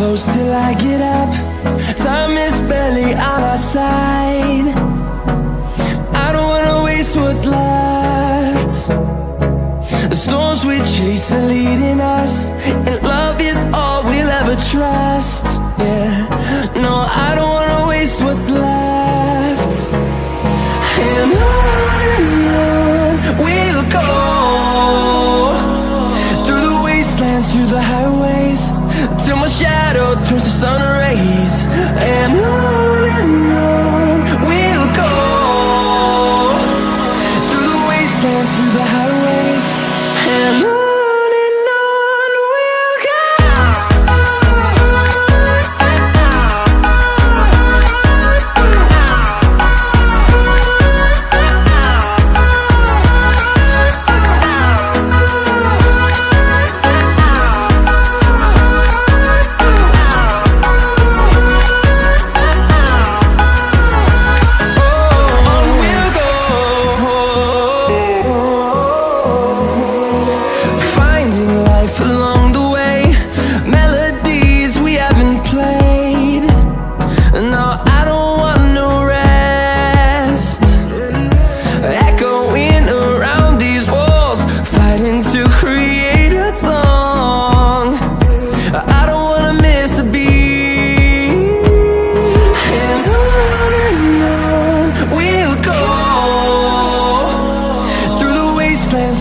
close till I get up. Time is barely on our side. I don't wanna waste what's left. The storms we chase are leading us, and love is all we'll ever trust. Yeah, no, I don't wanna waste what's left. And on we'll go, through the wastelands, through the highways, till my shadow turns to sun rays. And on we'll go, through the wastelands, through the highways, and on we'll go.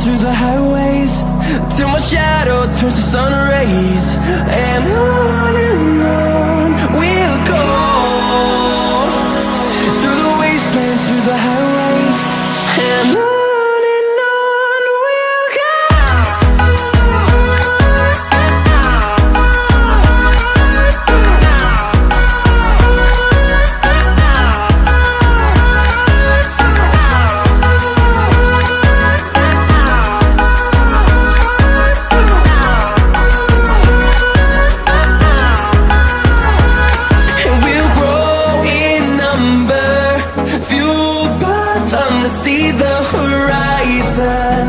Through the highways, till my shadow turns to sun rays. And on we'll go, through the wastelands, through the highways, and on we'll go. See the horizon,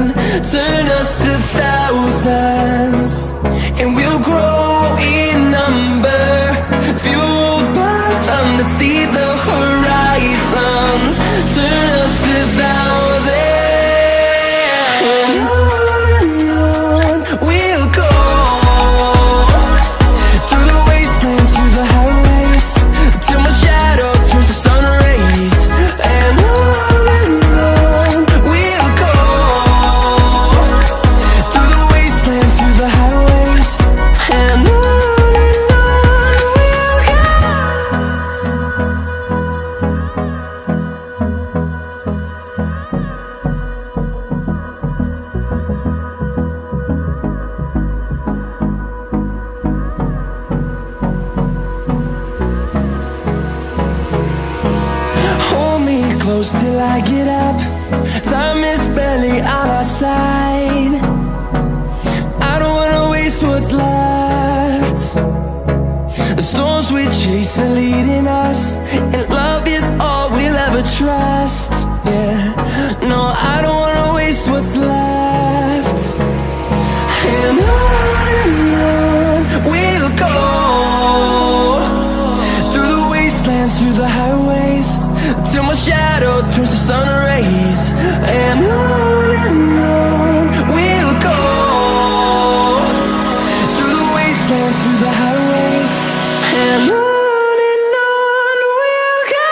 turn us to thousands, and we'll grow in number, fueled by them. To see the horizon, turn us to thousands, and on we'll go, through the wastelands, through the highways, till my shadow turns to sun rays. And close till I get up. Time is barely on our side. I don't wanna waste what's left. The storms we chase are leading us, and love is all we'll ever trust. Yeah, no, I don't wanna waste what's left. And on we'll go, through the wastelands, through the highways, till my shadow turns to sun rays. And on we'll go, through the wastelands, through the highways, and on we'll go.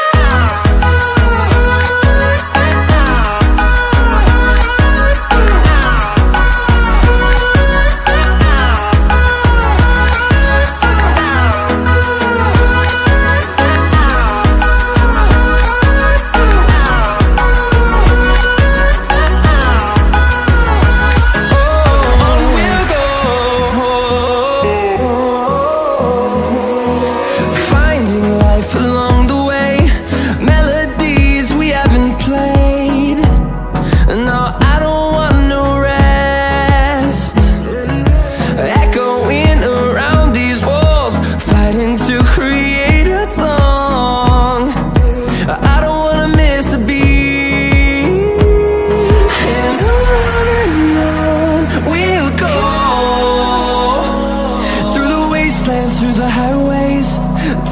through the highway.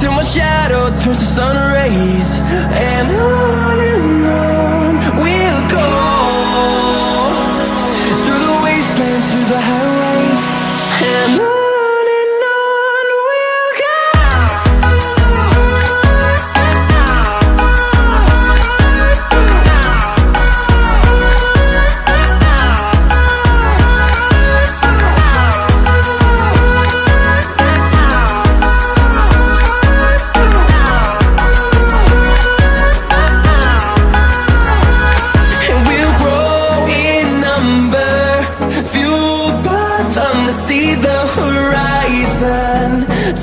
till my shadow turns to sun rays. And on we'll go, through the wastelands, through the highways, and on we'll go. See the horizon,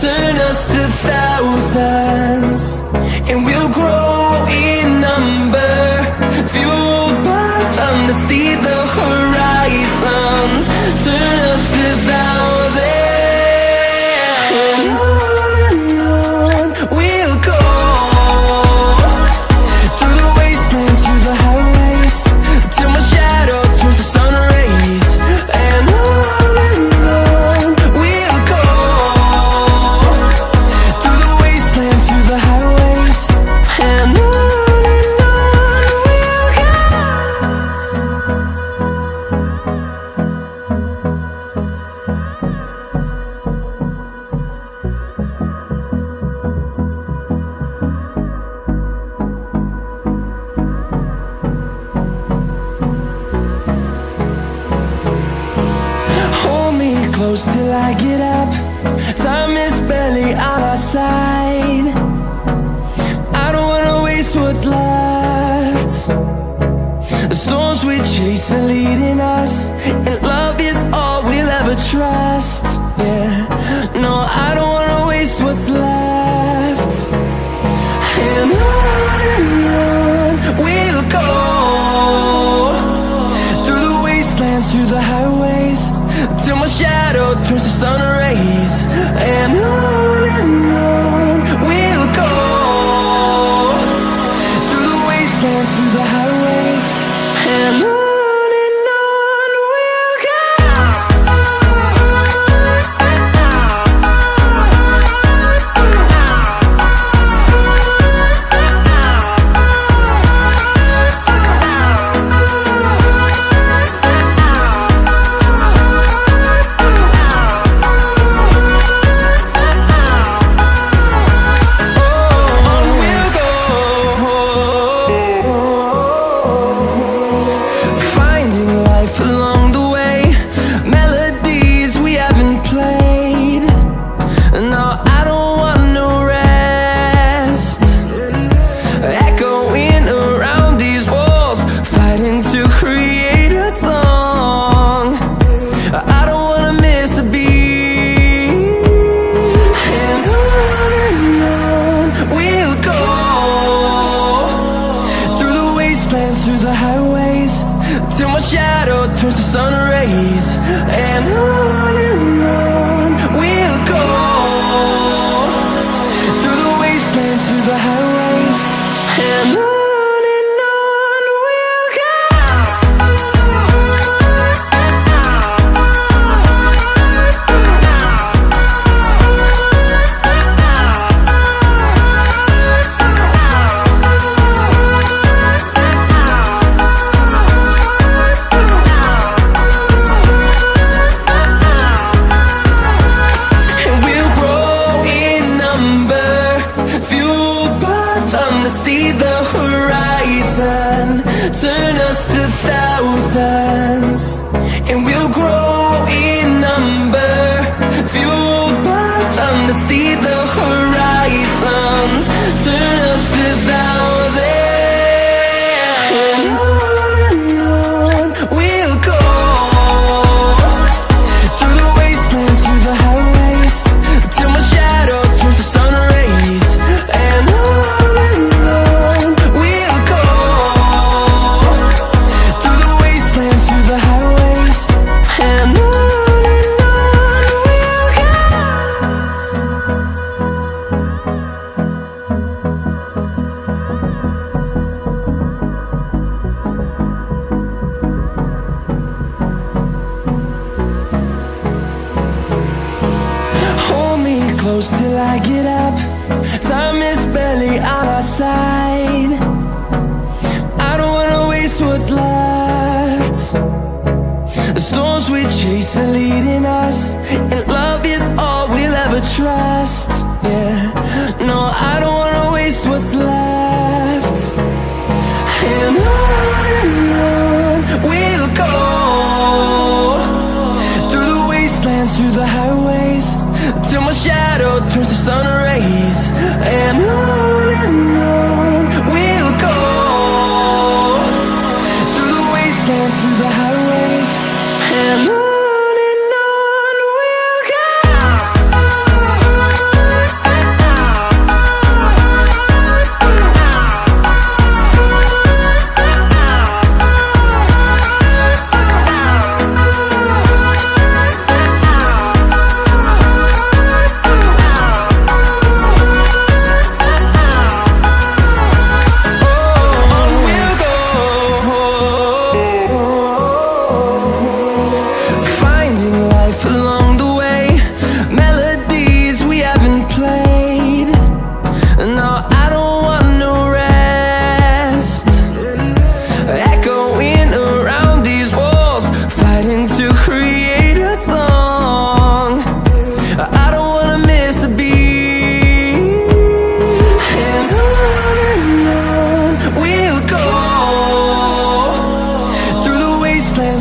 turn us to thousands, and we'll grow in number, fueled by them to see the horizon, turn us to thousands, and on we'll go, through the wastelands, through the highways, till my shadow turns to sun rays, and on close till I get up. Time is barely on our side. I don't wanna waste what's left. The storms we chase are leading us, and love is all we'll ever trust. Yeah, no, I don't wanna waste what's left. And on we'll go, through the wastelands, through the highways, till my shadow turns to sun rays, and on we'll go, through the wastelands, through the highways, and on we'll go. Through the highways, till my shadow turns to sun rays, and on we'll go, through the wastelands, through the highways, and on we'll go. I get up. Time is barely on our side. I don't wanna waste what's left. The storms we chase are leading us, and love is all we'll ever trust. Yeah, no, I don't wanna waste what's left. And on we'll go, through the wastelands, through the highways, till my shadow turns to sun rays. And on we'll go, through the wastelands, through the highways, and on we'll go.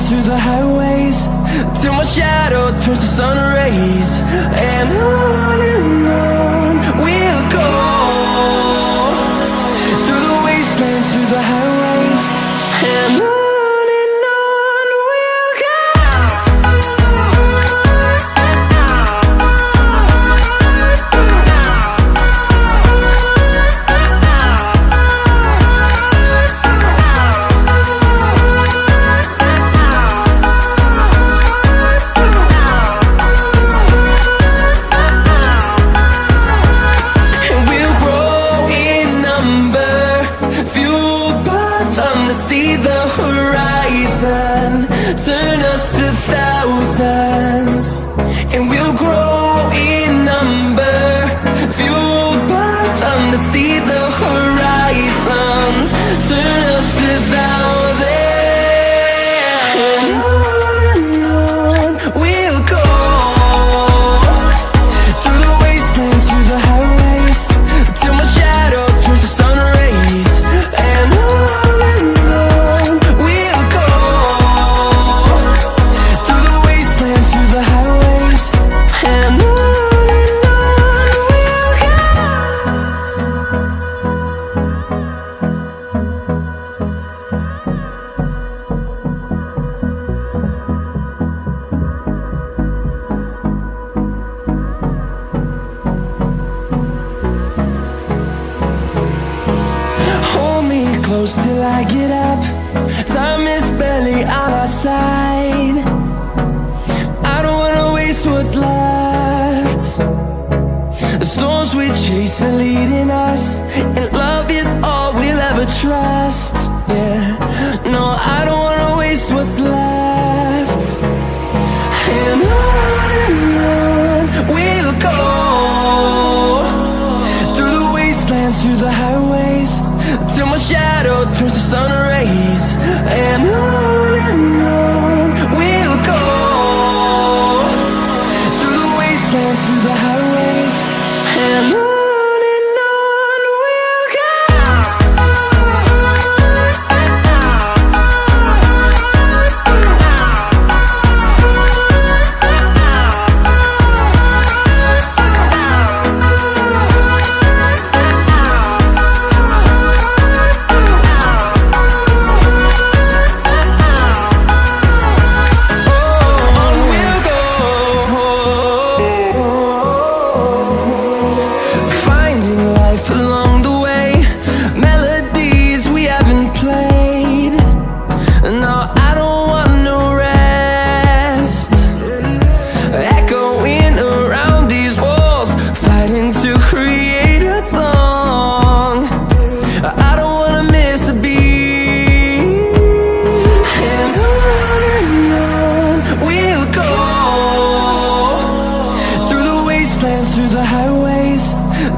Through the highways, till my shadow turns to sun rays. And on we'll go, through the wastelands, through the highways, and on we'll go. See the horizon, turn us to thousands, and we'll grow in number, fueled by them to see the horizon, turn us to thousands. And on we'll go, through the wastelands, through the highways, till my shadow turns to sun rays. And close till I get up. Time is barely on our side. I don't wanna waste what's left. The storms we chase are leading us, and love is all we'll ever trust. Yeah, no, I don't wanna waste what's left. And on we'll go, through the wastelands, through the highways, till my shadow turns to sun rays. And on we'll go, through the wastelands, through the highways, and on we'll go.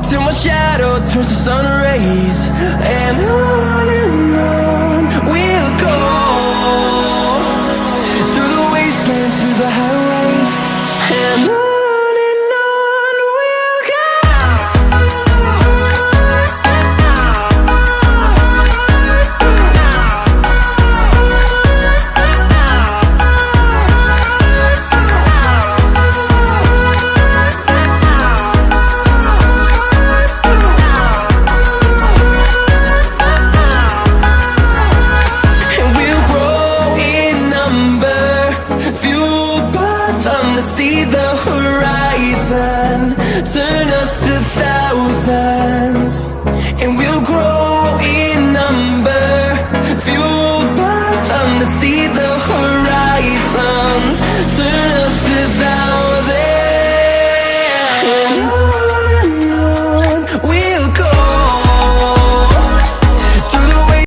till my shadow turns to sun rays. And on